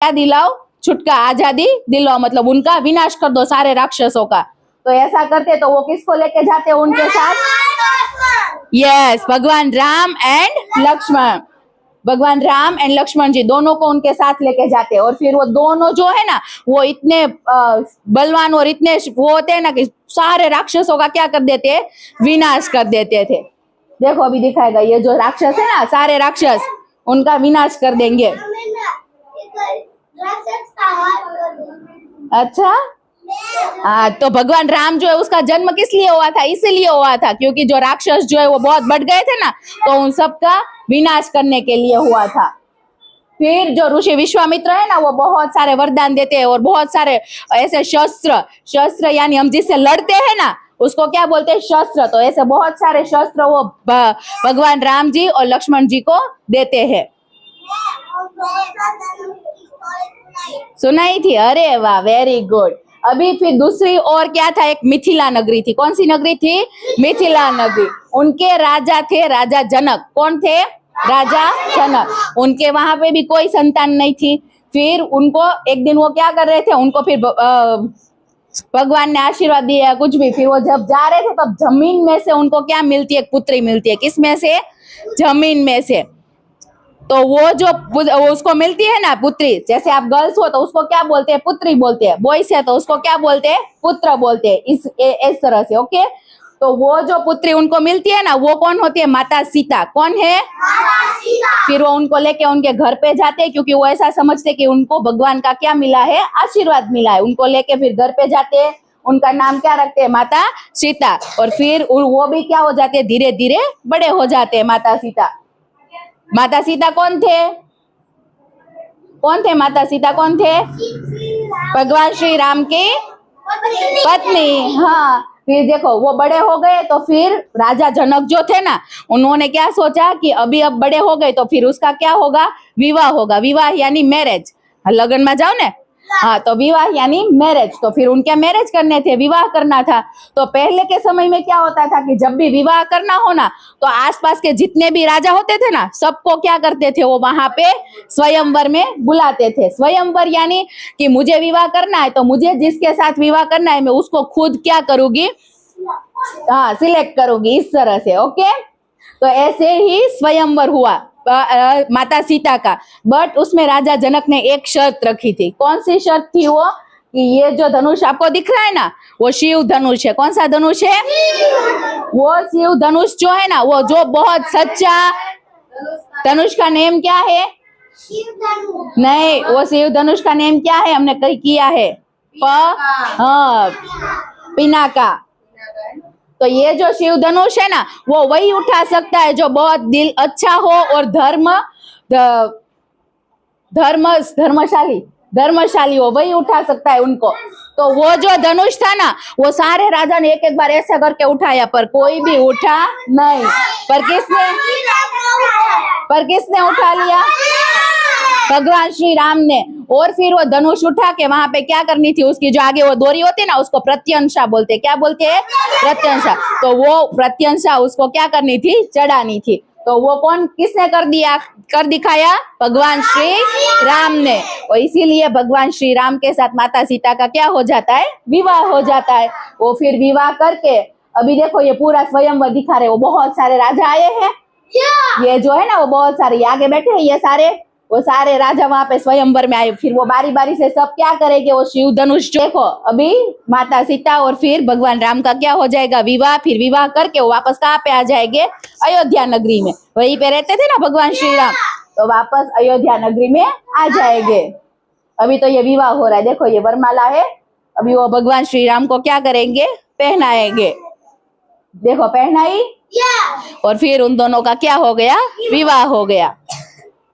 क्या दिलाओ? छुटका, आजादी दिलाओ, मतलब उनका विनाश कर दो सारे राक्षसों का। तो ऐसा करते तो वो किसको लेके जाते उनके साथ? यस, भगवान राम एंड लक्ष्मण। भगवान राम एंड लक्ष्मण जी दोनों को उनके साथ लेके जाते, और फिर वो दोनों जो है ना वो इतने बलवान और इतने वो होते हैं ना कि सारे राक्षसों का क्या कर देते? विनाश कर देते थे। देखो अभी दिखाएगा, ये जो राक्षस है ना, सारे राक्षस उनका विनाश कर देंगे। अच्छा, हाँ, तो भगवान राम जो है उसका जन्म किस लिए हुआ था? इसीलिए हुआ था क्योंकि जो राक्षस जो है वो बहुत बढ़ गए थे ना, तो उन सबका विनाश करने के लिए हुआ था। फिर जो ऋषि विश्वामित्र है ना वो बहुत सारे वरदान देते हैं और बहुत सारे ऐसे शस्त्र यानी हम जिससे लड़ते हैं ना उसको क्या बोलते हैं? शस्त्र। तो ऐसे बहुत सारे शस्त्र वो भगवान राम जी और लक्ष्मण जी को देते हैं। सुनाई थी? अरे वाह, वेरी गुड। अभी फिर दूसरी और क्या था? एक मिथिला नगरी थी। कौन सी नगरी थी? मिथिला नगरी। उनके राजा थे राजा जनक। कौन थे? राजा जनक। उनके वहां पे भी कोई संतान नहीं थी। फिर उनको एक दिन वो क्या कर रहे थे, उनको फिर भगवान ने आशीर्वाद दिया कुछ भी। फिर वो जब जा रहे थे तब जमीन में से उनको क्या मिलती है? पुत्री मिलती है। किस में से? जमीन में से। तो वो जो उसको मिलती है ना पुत्री, जैसे आप गर्ल्स हो तो उसको क्या बोलते हैं? पुत्री बोलते हैं। बॉयज है तो उसको क्या बोलते हैं? पुत्र बोलते हैं। इस तरह से, ओके। तो वो जो पुत्री उनको मिलती है ना वो कौन होती है? माता सीता। कौन है? माता सीता। फिर वो उनको लेके उनके घर पे जाते हैं क्योंकि वो ऐसा समझते कि उनको भगवान का क्या मिला है? आशीर्वाद मिला है। उनको लेके फिर घर पे जाते हैं। उनका नाम क्या रखते हैं? माता सीता। और फिर वो भी क्या हो जाते हैं? धीरे धीरे बड़े हो जाते हैं माता सीता। माता सीता कौन थे? कौन थे माता सीता? कौन थे? भगवान श्री राम की पत्नी। हाँ, फिर देखो वो बड़े हो गए तो फिर राजा जनक जो थे ना उन्होंने क्या सोचा कि अभी अब बड़े हो गए तो फिर उसका क्या होगा? विवाह होगा। विवाह यानी मैरिज। लगन में जाओ ना, हाँ, तो विवाह यानी मैरिज। तो फिर उनके मैरिज करने थे, विवाह करना था। तो पहले के समय में क्या होता था कि जब भी विवाह करना हो ना तो आसपास के जितने भी राजा होते थे ना सबको क्या करते थे? वो वहां पे स्वयंवर में बुलाते थे। स्वयंवर यानी कि मुझे विवाह करना है तो मुझे जिसके साथ विवाह करना है मैं उसको खुद क्या करूंगी? हाँ, सिलेक्ट करूंगी, इस तरह से, ओके। तो ऐसे ही स्वयंवर हुआ माता सीता का। बट उसमें राजा जनक ने एक शर्त रखी थी। कौन सी शर्त थी वो? कि ये जो धनुष आपको दिख रहा है ना वो शिव धनुष है। कौन सा धनुष है? वो शिव धनुष जो है ना वो जो बहुत सच्चा धनुष का नेम क्या है? नहीं, वो शिव धनुष का नेम क्या है? हमने कहीं किया है पिनाका। तो ये जो शिव धनुष है ना वो वही उठा सकता है जो बहुत दिल अच्छा हो और धर्मशाली हो, वही उठा सकता है उनको। तो वो जो धनुष था ना वो सारे राजा ने एक एक बार ऐसा करके उठाया पर कोई भी उठा नहीं। पर किसने उठा लिया? भगवान श्री राम ने। और फिर वो धनुष उठा के वहां पे क्या करनी थी? उसकी जो आगे वो डोरी होती है ना उसको प्रत्यंशा बोलते हैं। क्या बोलते हैं? प्रत्यंशा। तो वो प्रत्यंशा उसको क्या करनी थी? चढ़ानी थी। तो वो कौन किसने कर दिखाया? भगवान श्री राम ने। और इसीलिए भगवान श्री राम के साथ माता सीता का क्या हो जाता है? विवाह हो जाता है। वो फिर विवाह करके अभी देखो ये पूरा स्वयंवर दिखा रहे। वो बहुत सारे राजा आए हैं, ये जो है ना वो बहुत सारे आगे बैठे हैं, ये वो सारे राजा वहां पे स्वयंवर में आए। फिर वो बारी बारी से सब क्या करेंगे? वो शिव धनुष देखो अभी माता सीता और फिर भगवान राम का क्या हो जाएगा? विवाह। फिर विवाह करके वो वापस कहाँ पे आ जाएंगे? अयोध्या नगरी में। वहीं पे रहते थे ना भगवान श्री राम, तो वापस अयोध्या नगरी में आ जाएंगे। अभी तो ये विवाह हो रहा है, देखो ये वरमाला है। अभी वो भगवान श्री राम को क्या करेंगे? पहनाएंगे। देखो पहनाई, और फिर उन दोनों का क्या हो गया? विवाह हो गया।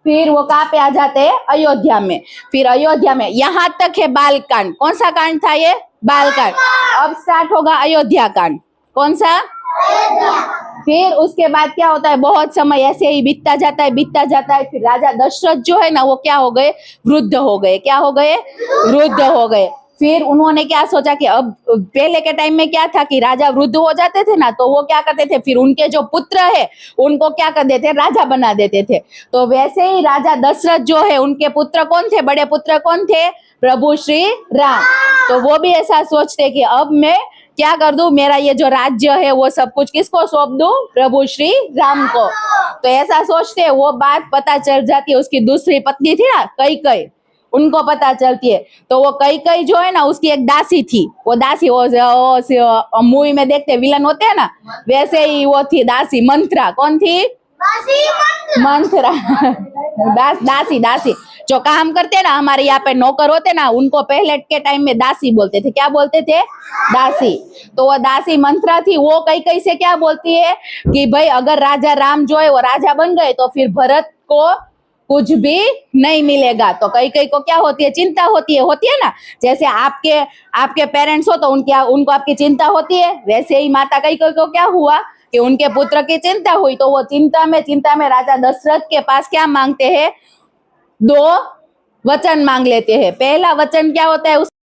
फिर वो कहाँ पे आ जाते हैं? अयोध्या में। फिर अयोध्या में यहाँ तक है बाल कांड। कौन सा कांड था ये? बाल कांड। अब स्टार्ट होगा अयोध्या कांड। कौन सा? फिर उसके बाद क्या होता है? बहुत समय ऐसे ही बीतता जाता है। फिर राजा दशरथ जो है ना वो क्या हो गए? वृद्ध हो गए। क्या हो गए? वृद्ध हो गए। फिर उन्होंने क्या सोचा कि अब पहले के टाइम में क्या था कि राजा वृद्ध हो जाते थे ना, तो वो क्या करते थे, फिर उनके जो पुत्र है उनको क्या कर देते, राजा बना देते थे। तो वैसे ही राजा दशरथ जो है, उनके पुत्र कौन थे, बड़े पुत्र कौन थे, प्रभु श्री राम। तो वो भी ऐसा सोचते कि अब मैं क्या कर दूं, मेरा ये जो राज्य है वो सब कुछ किसको सौंप दूं, प्रभु श्री राम को। तो ऐसा सोचते, वो बात पता चल जाती है, उसकी दूसरी पत्नी थी ना कैकेयी, उनको पता चलती है। तो वो कैकेयी जो है ना, उसकी एक दासी थी, वो दासी वो मूवी में देखते विलन होते हैं ना, वैसे ही वो थी दासी, मंत्रा। कौन थी, मंत्रा। दासी दासी जो काम करते ना, हमारे यहाँ पे नौकर होते ना, उनको पहले के टाइम में दासी बोलते थे। क्या बोलते थे, दासी। तो वो दासी मंत्रा थी, वो कैकेयी से क्या बोलती है कि भाई अगर राजा राम जो है वो राजा बन गए तो फिर भरत को कुछ भी नहीं मिलेगा। तो कैकेयी को क्या होती है, चिंता होती है ना। जैसे आपके पेरेंट्स हो तो उनको आपकी चिंता होती है, वैसे ही माता कैकेयी को क्या हुआ कि उनके पुत्र की चिंता हुई। तो वो चिंता में राजा दशरथ के पास क्या मांगते हैं, 2 वचन मांग लेते हैं। पहला वचन क्या होता है,